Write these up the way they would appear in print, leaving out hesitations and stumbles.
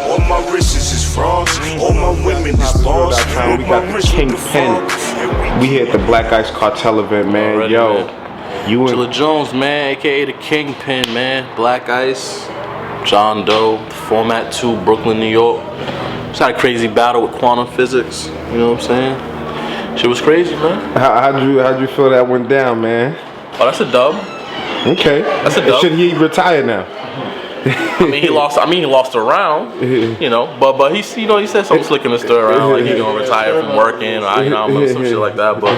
All my wrists is frogs, all my women is boss. We got the Kingpin. We hit the Black Ice Cartel event, man. Already, Yo, man. you and Chilla Jones, man, aka the Kingpin, man. Black Ice, John Doe, Format 2, Brooklyn, New York. Just had a crazy battle with quantum physics. You know what I'm saying? Shit was crazy, man. how'd you feel that went down, man? Oh, that's a dub. Okay, That's a dub. Should he retire now? I mean, he lost a round, you know, but he said something slick in the stir around, like he gonna retire from working, or I don't know, some shit like that. But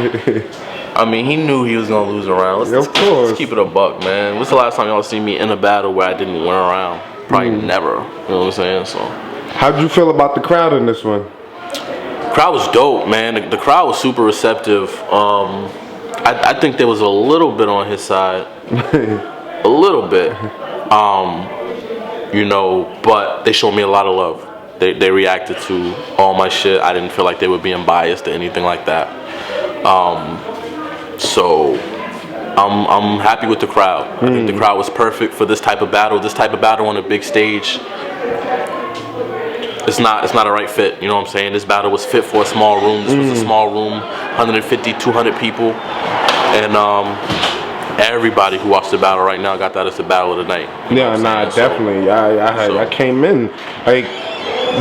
I mean, he knew he was gonna lose a round. Let's keep it a buck, man. What's the last time y'all see me in a battle where I didn't win a round? Probably never. You know what I'm saying? So, how'd you feel about the crowd in this one? Crowd was dope, man. The crowd was super receptive. I think there was a little bit on his side, a little bit. You know, but they showed me a lot of love. They reacted to all my shit. I didn't feel like they were being biased or anything like that. So I'm happy with the crowd. I think the crowd was perfect for this type of battle. This type of battle on a big stage, it's not a right fit. You know what I'm saying? This battle was fit for a small room. This was a small room, 150, 200 people, and everybody who watched the battle right now got that as the battle of the night. Yeah, nah, definitely. I came in like,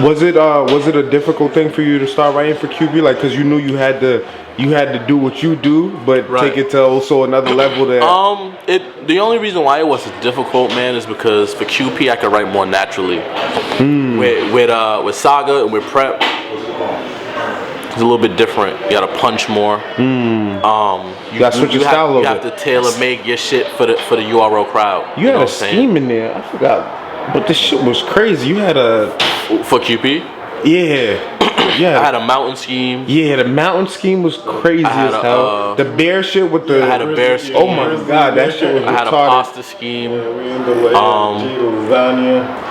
was it a difficult thing for you to start writing for QB, like, because you knew you had to do what you do, but take it to also another level that. The only reason why it was difficult, man, is because for QP I could write more naturally. With Saga and with Prep, it's a little bit different. You gotta punch more. You have to tailor make your shit for the URL crowd. You had a scheme in there. I forgot, but this shit was crazy. You had a for QP. Yeah. I had a mountain scheme. Yeah, the mountain scheme was crazy as hell. The bear shit with the. I had a bear scheme. Oh my god, that shit was retarded. I had a pasta scheme.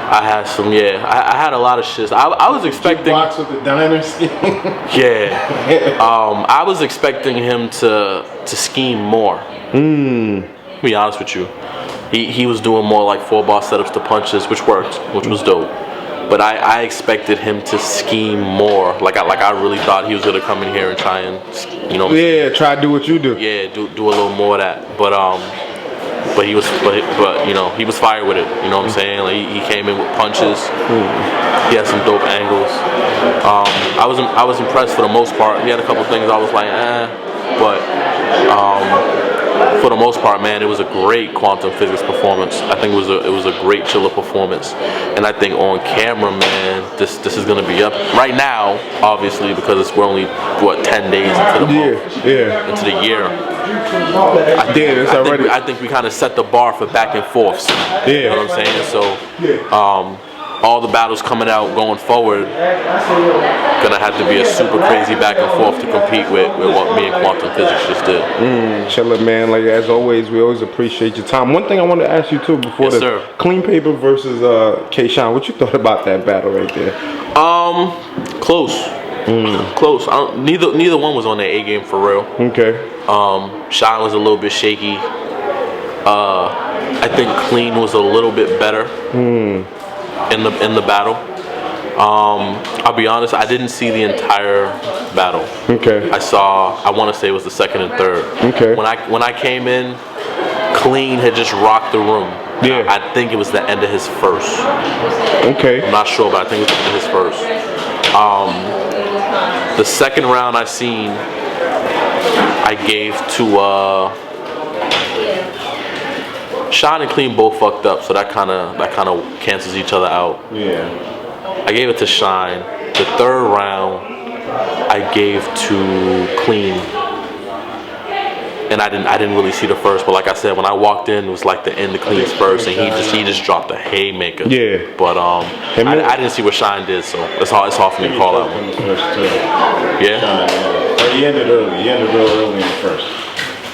I had some. I had a lot of shit. I was expecting. Box with the diner scheme. I was expecting him to scheme more. To be honest with you, he was doing more like 4-bar setups to punches, which worked, which was dope. But I expected him to scheme more. Like I really thought he was gonna come in here and try and, you know. Yeah, try to do what you do. Yeah, do a little more of that. But he was you know, he was fire with it. You know what I'm saying? Like he came in with punches. He had some dope angles. I was impressed for the most part. He had a couple things I was like, but for the most part, man, it was a great quantum physics performance. I think it was a great Chilla performance, and I think on camera, man, this is gonna be up right now, obviously, because we're only 10 days into the month, into the year. I think we kind of set the bar for back and forths. You know what I'm saying? So, all the battles coming out going forward gonna have to be a super crazy back and forth to compete with what me and quantum physics just did. Chilla, man, like as always, we always appreciate your time. One thing I want to ask you too before Clean Paper versus K-Shine, what you thought about that battle right there? Close. Close. Neither one was on their A game for real. Okay. Shine was a little bit shaky. I think Clean was a little bit better in the battle. I'll be honest, I didn't see the entire battle. Okay. I want to say it was the second and third. Okay. When I came in, Clean had just rocked the room. Yeah. I think it was the end of his first. Okay. I'm not sure, but I think it was the end of his first. The second round I seen, I gave to Shine and Clean both fucked up, so that kind of cancels each other out. Yeah. I gave it to Shine. The third round, I gave to Clean, and I didn't really see the first. But like I said, when I walked in, it was like the end of Clean's first, and he just dropped a haymaker. Yeah. But I didn't see what Shine did, so it's hard for me to call that one. Yeah. He ended early. He ended real early in the first.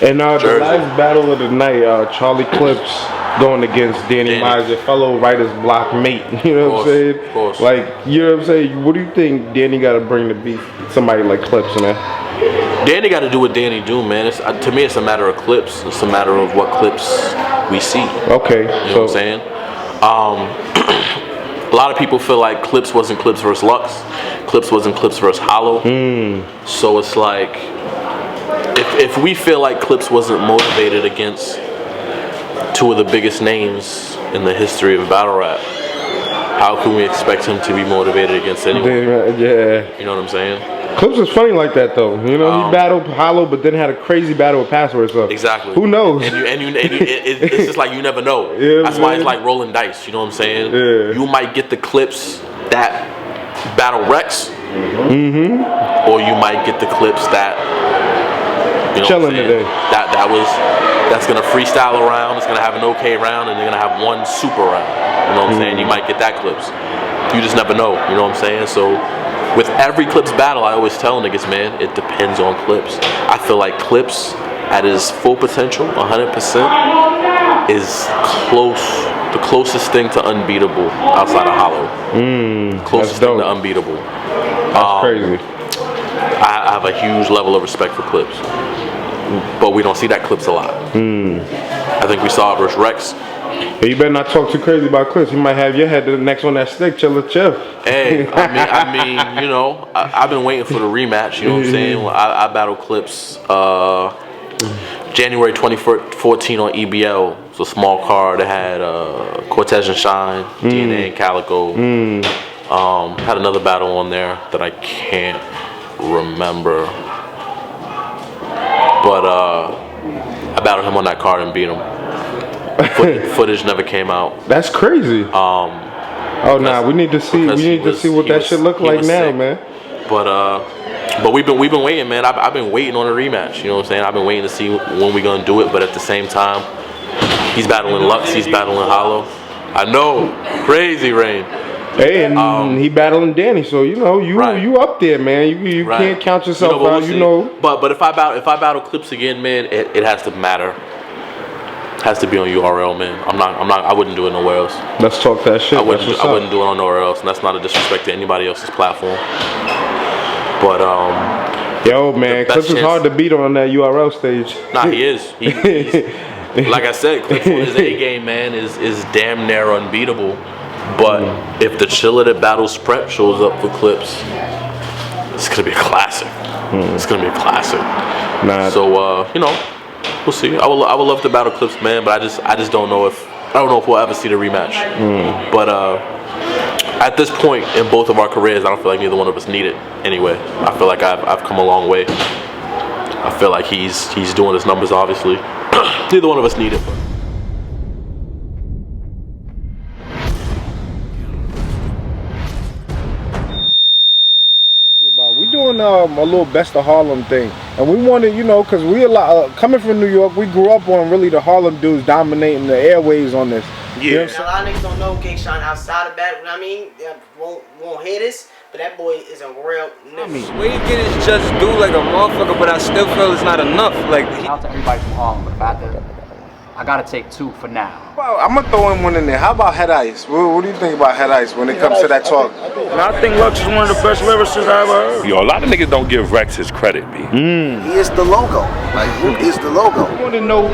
And the last battle of the night, Charlie Clips going against Danny Myers, your fellow writer's block mate. You know what I'm saying? Of course. Like, you know what I'm saying? What do you think Danny got to bring to beat somebody like Clips, man? Danny got to do what Danny do, man. To me, it's a matter of clips. It's a matter of what clips we see. Okay. You know what I'm saying? a lot of people feel like Clips wasn't Clips versus Lux. Clips wasn't Clips versus Hollow. So it's like, if we feel like Clips wasn't motivated against two of the biggest names in the history of battle rap, how can we expect him to be motivated against anyone? Yeah. You know what I'm saying? Clips was funny like that though. You know, he battled Hollow, but then had a crazy battle with Password. So exactly. Who knows? It's just like you never know. Yeah, that's why it's like rolling dice. You know what I'm saying? Yeah. You might get the Clips that battle Rex, or you might get the Clips that chilling today. That's gonna freestyle a round. It's gonna have an okay round, and they're gonna have one super round. You know what I'm saying? You might get that Clips. You just never know. You know what I'm saying? So. With every Clips battle, I always tell niggas, man, it depends on Clips. I feel like Clips, at his full potential, 100%, is the closest thing to unbeatable outside of Hollow. Closest thing to unbeatable. That's crazy. I have a huge level of respect for Clips, but we don't see that Clips a lot. I think we saw it versus Rex. Hey, you better not talk too crazy about Clips. He might have your head the next on that stick, Chilla Chill. Hey, I mean, you know, I've been waiting for the rematch. You know what I'm saying? I battled Clips January 2014 on EBL. It was a small card that had Cortez and Shine, DNA and Calico. Had another battle on there that I can't remember, but I battled him on that card and beat him. Footage never came out. That's crazy. Oh nah, we need to see. We need to see what that shit look like now, sick. Man. But we've been waiting, man. I've been waiting on a rematch. You know what I'm saying? I've been waiting to see when we gonna do it. But at the same time, he's battling Lux. He's battling Hollow. I know, crazy Reid. Hey, and he battling Danny, so you know you up there, man. You can't count yourself out. You know. But if I battle Clips again, man, it has to matter. Has to be on URL, man. I wouldn't do it nowhere else. Let's talk that shit. I wouldn't do it on nowhere else, and that's not a disrespect to anybody else's platform. But yo, man, Clips is hard to beat on that URL stage. Nah, he is. He's like I said, Clips on his A game, man, is damn near unbeatable. But if the Chilla that battles Prep shows up for Clips, it's gonna be a classic. It's gonna be a classic. So you know. We'll see. I would love to battle Clips, man, but I just don't know if we'll ever see the rematch. But at this point in both of our careers, I don't feel like neither one of us need it anyway. I feel like I've come a long way. I feel like he's doing his numbers, obviously. Neither one of us need it. We doing a little best of Harlem thing, and we wanted, you know, because we coming from New York, we grew up on really the Harlem dudes dominating the airways on this. Yeah. You know, a lot of niggas don't know King Sean outside of that. I mean, they won't hear this, but that boy is a real nigga. Where you get his just do like a motherfucker, but I still feel it's not enough. Like, shout out to everybody from Harlem, but I gotta take two for now. Well, I'm gonna throw in one in there. How about Head Ice? What do you think about Head Ice when it comes to that talk? I think Lux is one of the best lyricists I ever heard. Yo, a lot of niggas don't give Rex his credit, B. He is the logo. Like, who is the logo? I want to know,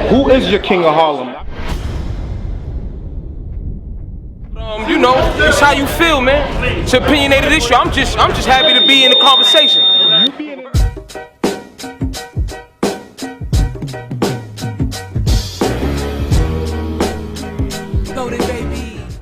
who is your king of Harlem? You know, it's how you feel, man. It's an opinionated issue. I'm just happy to be in the conversation.